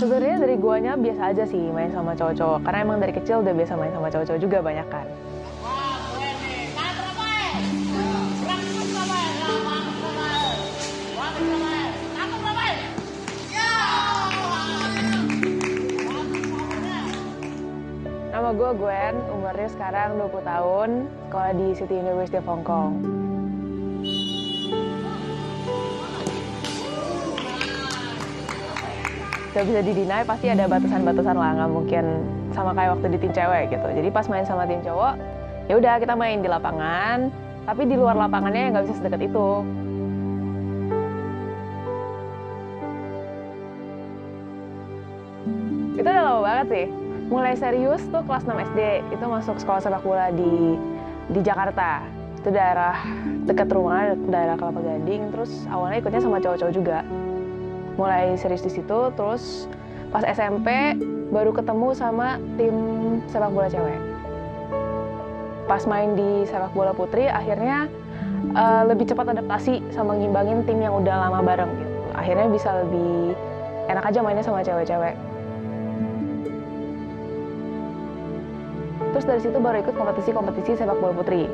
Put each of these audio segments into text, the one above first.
Sebenarnya dari guanya biasa aja sih main sama cowok-cowok, karena emang dari kecil udah biasa main sama cowok-cowok juga banyak kan. Nama gue Gwen, umurnya sekarang 20 tahun, sekolah di City University of Hong Kong. Gak bisa didinai, pasti ada batasan-batasan lah, nggak mungkin sama kayak waktu di tim cewek gitu. Jadi pas main sama tim cowok, ya udah kita main di lapangan, tapi di luar lapangannya nggak bisa sedekat itu. Itu udah lama banget sih. Mulai serius tuh kelas 6 SD, itu masuk sekolah sepak bola di Jakarta. Itu daerah dekat rumah, daerah Kelapa Gading. Terus awalnya ikutnya sama cowok-cowok juga. Mulai serius di situ, terus pas SMP baru ketemu sama tim sepak bola cewek. Pas main di sepak bola putri, akhirnya lebih cepat adaptasi sama ngimbangin tim yang udah lama bareng gitu. Akhirnya bisa lebih enak aja mainnya sama cewek-cewek. Terus dari situ baru ikut kompetisi-kompetisi sepak bola putri.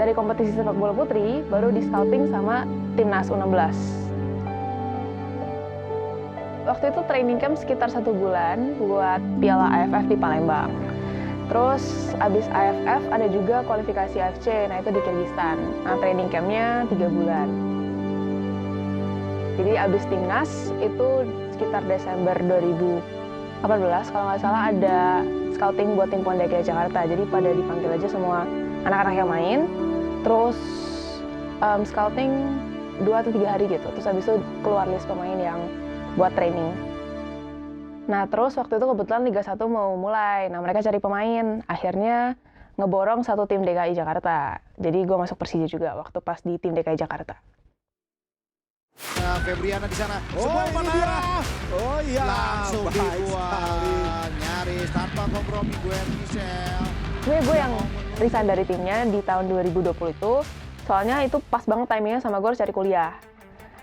Dari kompetisi sepak bola putri, baru di scouting sama timnas U16. Waktu itu training camp sekitar 1 bulan buat Piala AFF di Palembang. Terus abis AFF ada juga kualifikasi AFC, nah itu di Kyrgyzstan. Nah training campnya 3 bulan. Jadi abis timnas itu sekitar Desember 2018 kalau nggak salah ada scouting buat tim PON DKI Jakarta. Jadi pada dipanggil aja semua anak-anak yang main. Terus scouting 2 atau 3 hari gitu. Terus abis itu keluar list pemain yang buat training. Nah terus waktu itu kebetulan Liga 1 mau mulai, nah mereka cari pemain, akhirnya ngeborong satu tim DKI Jakarta. Jadi gue masuk Persija juga waktu pas di tim DKI Jakarta. Nah, Febriana di sana, Oh ini dia, oh iya, langsung dibuang, nyaris tanpa kompromi Gwen Michelle. Sebenarnya gue yang resign dari timnya di tahun 2020 itu, soalnya itu pas banget timingnya sama gue harus cari kuliah.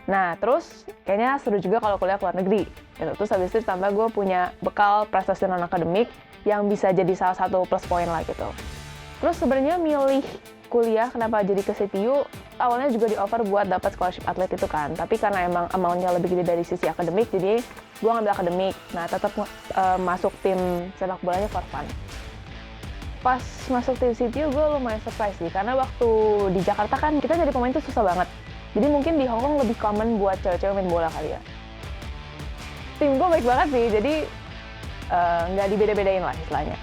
Nah, terus kayaknya seru juga kalau kuliah ke luar negeri. Gitu. Terus habis itu ditambah gue punya bekal prestasi non-akademik yang bisa jadi salah satu plus point lah gitu. Terus sebenarnya milih kuliah kenapa jadi ke CTU, awalnya juga di-offer buat dapat scholarship atlet itu kan. Tapi karena emang amount-nya lebih gede dari sisi akademik, jadi gue ngambil akademik. Nah, tetap masuk tim sepak bolanya for fun. Pas masuk tim CTU gue lumayan surprise sih, karena waktu di Jakarta kan kita jadi pemain tuh susah banget. Jadi mungkin di Hong Kong lebih common buat cewek-cewek main bola kali ya. Tim gue baik banget sih, jadi nggak dibeda-bedain lah istilahnya.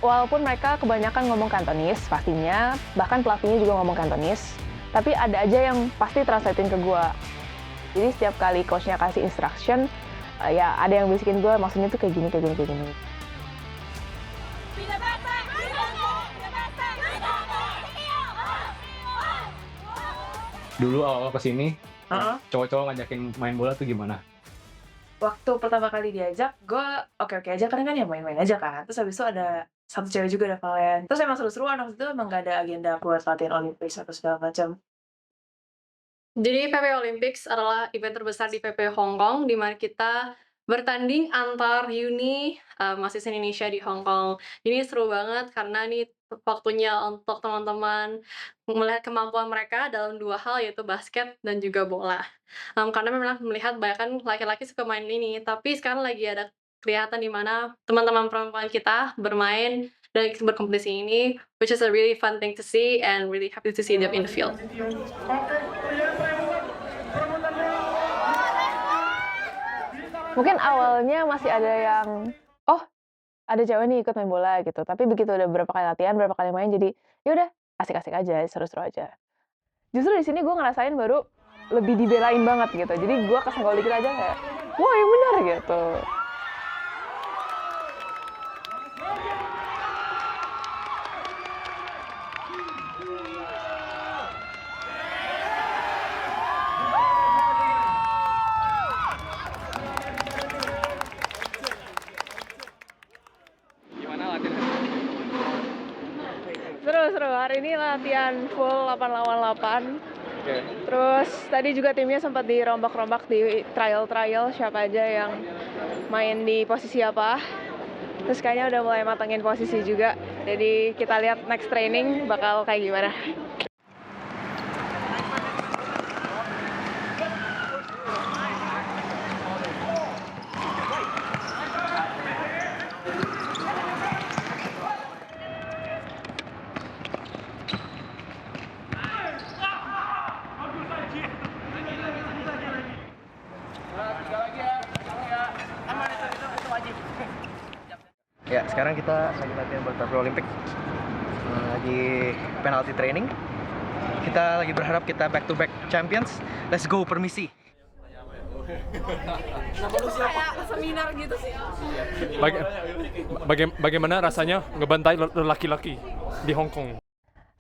Walaupun mereka kebanyakan ngomong Kantonis pastinya, bahkan pelatihnya juga ngomong Kantonis, tapi ada aja yang pasti translatein ke gue. Jadi setiap kali coachnya kasih instruction, ya ada yang bisikin gue, maksudnya tuh kayak gini, kayak gini, kayak gini. Dulu awal kesini, cowok-cowok ngajakin main bola tuh gimana? Waktu pertama kali diajak, gue oke-oke aja, karena kan ya main-main aja kan. Terus habis itu ada satu cewek juga, ada Valen. Terus emang seru-seruan, waktu itu emang gak ada agenda buat latihan Olympics atau segala macam. Jadi PP Olympics adalah event terbesar di PP Hong Kong, di mana kita bertanding antar uni mahasiswa Indonesia di Hong Kong. Ini seru banget karena ini waktunya untuk teman-teman melihat kemampuan mereka dalam 2 hal, yaitu basket dan juga bola. Karena memang melihat banyak kan laki-laki suka main ini, tapi sekarang lagi ada kelihatan di mana teman-teman perempuan kita bermain dan berkompetisi ini, which is a really fun thing to see and really happy to see them in the field. Mungkin awalnya masih ada yang, oh ada cewek nih ikut main bola gitu. Tapi begitu udah berapa kali latihan, berapa kali main, jadi ya udah asik-asik aja, seru-seru aja. Justru di sini gue ngerasain baru lebih dibelain banget gitu. Jadi gue kesenggol dikit aja kayak, wah yang benar gitu. Seru-seru, hari ini latihan full 8 lawan 8. Terus tadi juga timnya sempat dirombak-rombak di trial-trial siapa aja yang main di posisi apa. Terus kayaknya udah mulai matengin posisi juga. Jadi kita lihat next training bakal kayak gimana. Ya, sekarang kita lagi latihan buat Tokyo Olympic. Lagi penalty training. Kita lagi berharap kita back to back champions. Let's go, permisi. Bagaimana rasanya ngebantai laki-laki di Hong Kong?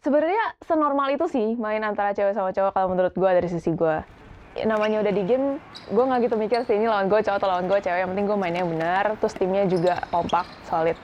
Sebenarnya senormal itu sih main antara cewek sama cowok kalau menurut gue dari sisi gue. Namanya udah di game, gue nggak gitu mikir sih ini lawan gue cowok atau lawan gue cewek. Yang penting gue mainnya benar, terus timnya juga kompak, solid.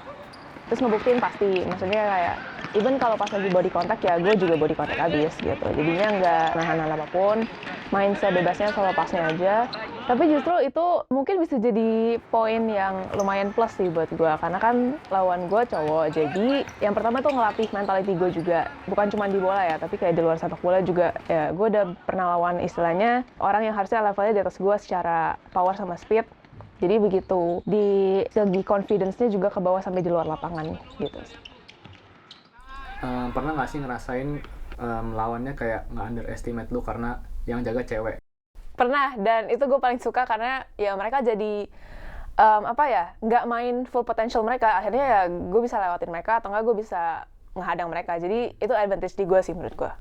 Terus ngebuktiin pasti, maksudnya kayak even kalau pas lagi body contact ya gue juga body contact abis gitu. Jadinya nggak nahan-nahan apapun, main sebebasnya sama pasnya aja. Tapi justru itu mungkin bisa jadi poin yang lumayan plus sih buat gue, karena kan lawan gue cowok. Jadi yang pertama tuh ngelatih mentality gue juga, bukan cuma di bola ya, tapi kayak di luar sepak bola juga. Ya gue udah pernah lawan istilahnya orang yang harusnya levelnya di atas gue secara power sama speed. Jadi begitu, di segi confidence-nya juga ke bawah sampai di luar lapangan gitu. Pernah nggak sih ngerasain lawannya kayak nggak underestimate lu karena yang jaga cewek? Pernah, dan itu gue paling suka karena ya mereka jadi nggak main full potential mereka. Akhirnya ya gue bisa lewatin mereka atau nggak gue bisa ngehadang mereka. Jadi itu advantage di gue sih menurut gue.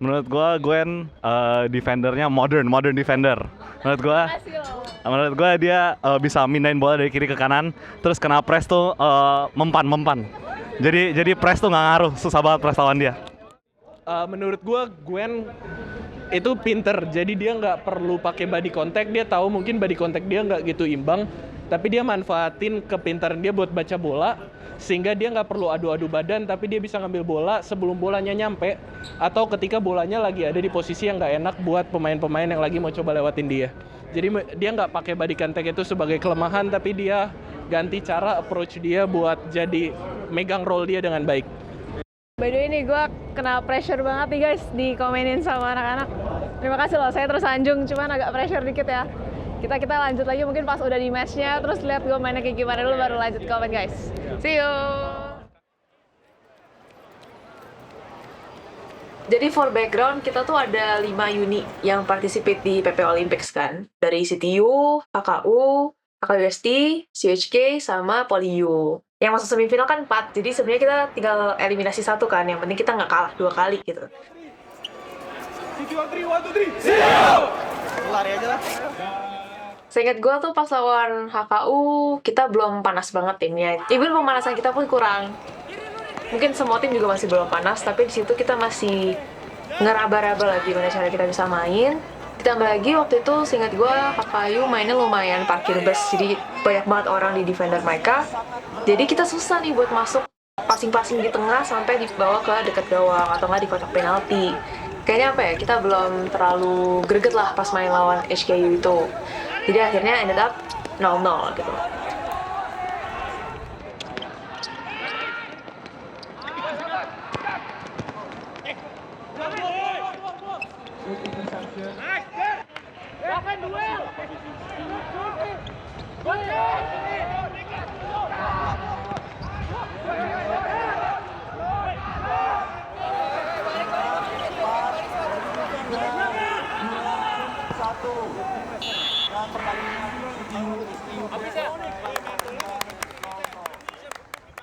Menurut gue, Gwen defendernya modern defender. Menurut gue dia bisa mindahin bola dari kiri ke kanan, terus kena press tuh mempan. Jadi press tuh nggak ngaruh, susah banget press lawan dia. Menurut gue, Gwen itu pinter, jadi dia nggak perlu pakai body contact. Dia tahu mungkin body contact dia nggak gitu imbang, tapi dia manfaatin kepintaran dia buat baca bola, sehingga dia nggak perlu adu-adu badan, tapi dia bisa ngambil bola sebelum bolanya nyampe, atau ketika bolanya lagi ada di posisi yang nggak enak buat pemain-pemain yang lagi mau coba lewatin dia. Jadi dia nggak pakai body contact itu sebagai kelemahan, tapi dia ganti cara approach dia buat jadi megang role dia dengan baik. By the way nih, gue kena pressure banget nih guys dikomenin sama anak-anak. Terima kasih loh, saya tersanjung, cuman agak pressure dikit ya. Kita lanjut lagi mungkin pas udah di match-nya, terus lihat gue mainnya kayak gimana dulu baru lanjut komen guys. See you! Jadi for background, kita tuh ada 5 uni yang participate di PP Olympics kan. Dari CTU, HKU, HKUST, CHK, sama PolyU. Yang masuk semifinal kan 4, jadi sebenarnya kita tinggal eliminasi 1 kan. Yang penting kita nggak kalah 2 kali gitu. Lari aja lah. Seingat gue tuh pas lawan HKU, kita belum panas banget timnya. Even pemanasan kita pun kurang. Mungkin semua tim juga masih belum panas, tapi di situ kita masih ngeraba-raba lah gimana cara kita bisa main. Ditambah lagi waktu itu seingat gue HKU mainnya lumayan parkir bus, jadi banyak banget orang di defender mereka. Jadi kita susah nih buat masuk passing-passing di tengah sampai dibawa ke dekat gawang atau nggak di kotak penalti. Kayaknya apa ya, kita belum terlalu greget lah pas main lawan HKU itu. Jadi akhirnya ended up 0-0 gitu.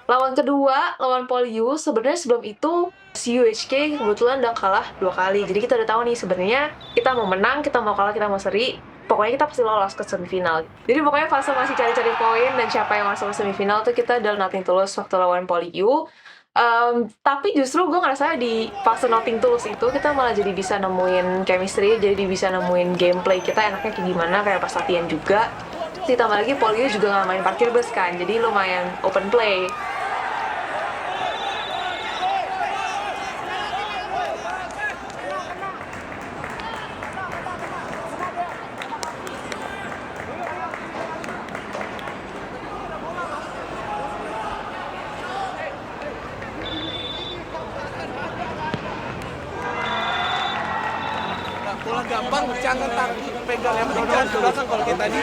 Lawan kedua, lawan PolyU, sebenarnya sebelum itu CUHK kebetulan udah kalah 2 kali. Jadi kita udah tahu nih sebenarnya kita mau menang, kita mau kalah, kita mau seri. Pokoknya kita pasti lolos ke semifinal. Jadi pokoknya fase masih cari-cari poin dan siapa yang masuk ke semifinal tuh kita udah nothing tulus waktu lawan PolyU. Tapi justru gue ngerasa di fase nothing tulus itu kita malah jadi bisa nemuin chemistry, jadi bisa nemuin gameplay kita enaknya kayak gimana, kayak pas latihan juga. Ditambah lagi PolyU juga nggak main parkir bus kan, jadi lumayan open play. gampang, jangan takut pegang yang jangan ke belakang. Kalau kayak tadi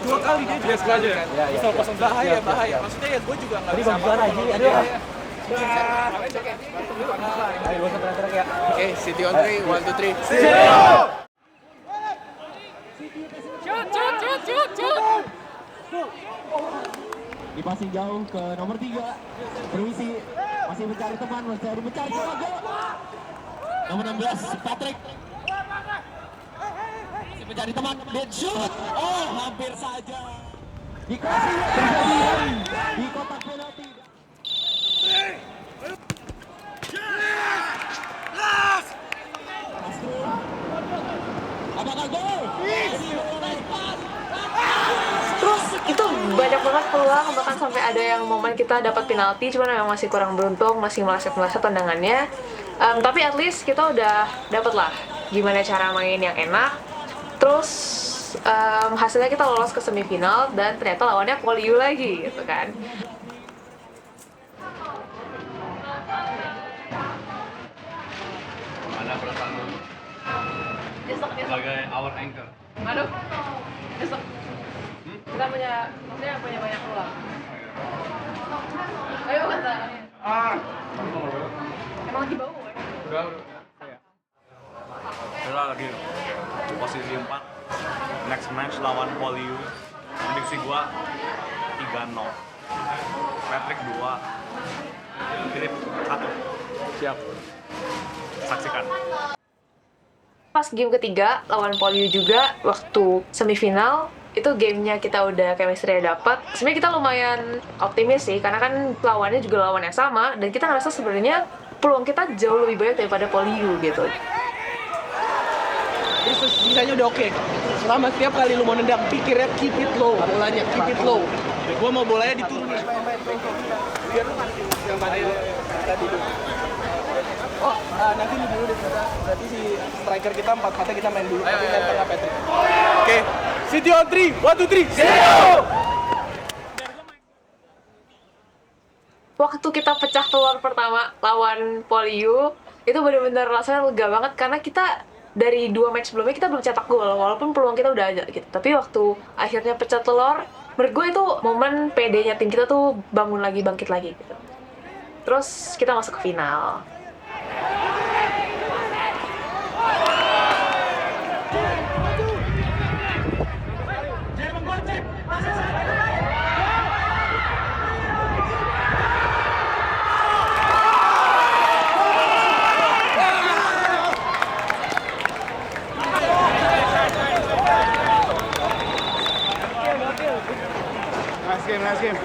2 kali dia juga sengaja kan. Bahaya. Maksudnya ya gue juga nggak bisa apa-apa. Oke, City on 3, 1, 2, 3. Dipasing jauh ke nomor 3. Permisi, masih mencari teman, masih mencari gol. Nomor 16, Patrick. Masih mencari teman, dead shoot. Oh, hampir saja. Dikasih kejadian di kotak penalti. Apakah gol? Terus itu banyak banget peluang, bahkan sampai ada yang momen kita dapat penalti, cuman memang masih kurang beruntung, masih meleset tendangannya. Tapi at least kita udah dapet lah gimana cara main yang enak. Terus hasilnya kita lolos ke semifinal dan ternyata lawannya Poliu lagi gitu kan. Ada perasaan sebagai our anchor. Aduh, besok kita punya banyak peluang. Ayo kata. Emang lagi bau ya? Udah lagi di posisi 4. Next match lawan Poliu. Prediksi gua 3-0. Patrick 2. Philip 1. Siap. Saksikan. Pas game ketiga lawan Poliu juga waktu semifinal itu gamenya kita udah chemistry dapat. Sebenarnya kita lumayan optimis sih karena kan lawannya juga lawan yang sama dan kita ngerasa sebenarnya peluang kita jauh lebih banyak daripada Poliu gitu. Terus sisanya udah oke. Selama setiap kali lu mau nendang, pikirnya keep it low, bolanya keep it low. Gua mau bolanya diturunin. Biar yang tadi dulu. Oh, nanti lu dulu deh, berarti si striker kita 4-4 kita main dulu, tapi main tengah Patrick. Oke, City on 3, 1, 2, 3, zero! Waktu kita pecah telur pertama lawan Poliu, itu benar-benar rasanya lega banget karena kita dari 2 match sebelumnya kita belum cetak gol, walaupun peluang kita udah ada gitu. Tapi waktu akhirnya pecah telur, menurut gue itu momen PD-nya tim kita tuh bangun lagi, bangkit lagi gitu. Terus kita masuk ke final. Nice game.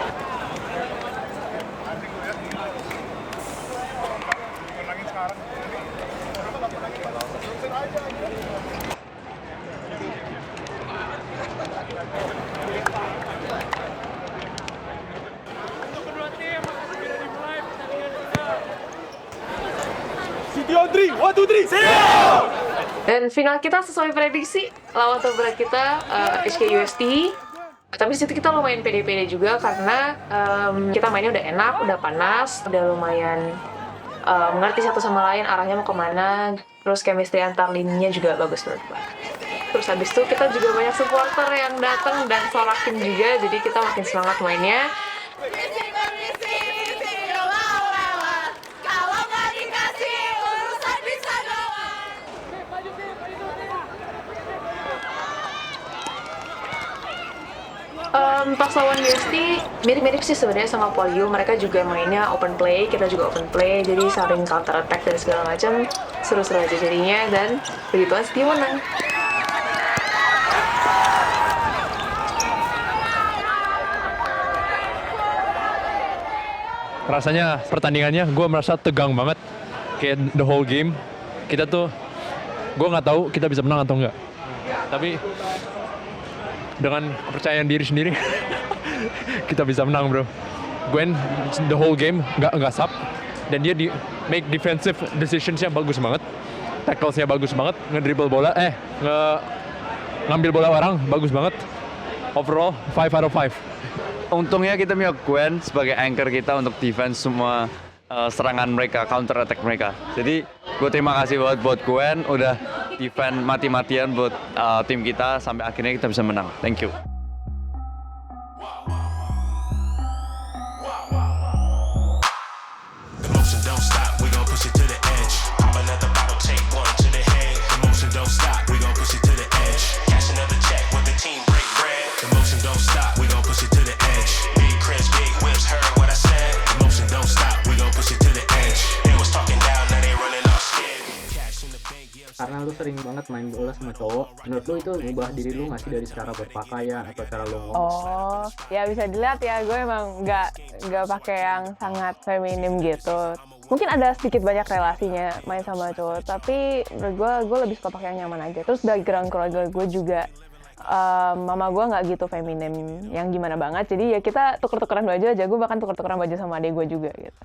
City on 3, 1, 2, 3, zero! Dan final kita sesuai prediksi, lawan terberat kita HKUST. Tapi situ kita lumayan pede-pede juga karena kita mainnya udah enak, udah panas, udah lumayan mengerti satu sama lain arahnya mau kemana. Terus chemistry antar lininya juga bagus menurut gue. Terus habis itu kita juga banyak supporter yang datang dan sorakin juga, jadi kita makin semangat mainnya. Pas lawan UST mirip-mirip sih sebenarnya sama Poliu, mereka juga mainnya open play, kita juga open play, jadi saling counter attack dan segala macam, seru-seru aja jadinya, dan begitu aja dia menang. Rasanya pertandingannya gue merasa tegang banget, kayak the whole game kita tuh gue nggak tahu kita bisa menang atau enggak, tapi dengan kepercayaan diri sendiri kita bisa menang bro. Gwen the whole game nggak sub dan dia make defensive decisions-nya bagus banget, tackles-nya bagus banget, ngedribble bola ngambil bola orang bagus banget. Overall 5 out of 5. Untungnya kita punya Gwen sebagai anchor kita untuk defense semua serangan mereka, counter attack mereka. Jadi gue terima kasih buat Gwen udah defend mati-matian buat tim kita sampai akhirnya kita bisa menang. Thank you. Karena lu sering banget main bola sama cowok, menurut lu itu ngubah diri lu nggak sih dari cara berpakaian atau cara lu ngomong? Oh, ya bisa dilihat ya, gue emang nggak pakai yang sangat feminim gitu. Mungkin ada sedikit banyak relasinya main sama cowok, tapi menurut gue lebih suka pakai yang nyaman aja. Terus background keluarga gue juga, mama gue nggak gitu feminim yang gimana banget, jadi ya kita tuker-tukeran baju aja. Gue bahkan tuker-tukeran baju sama adik gue juga gitu.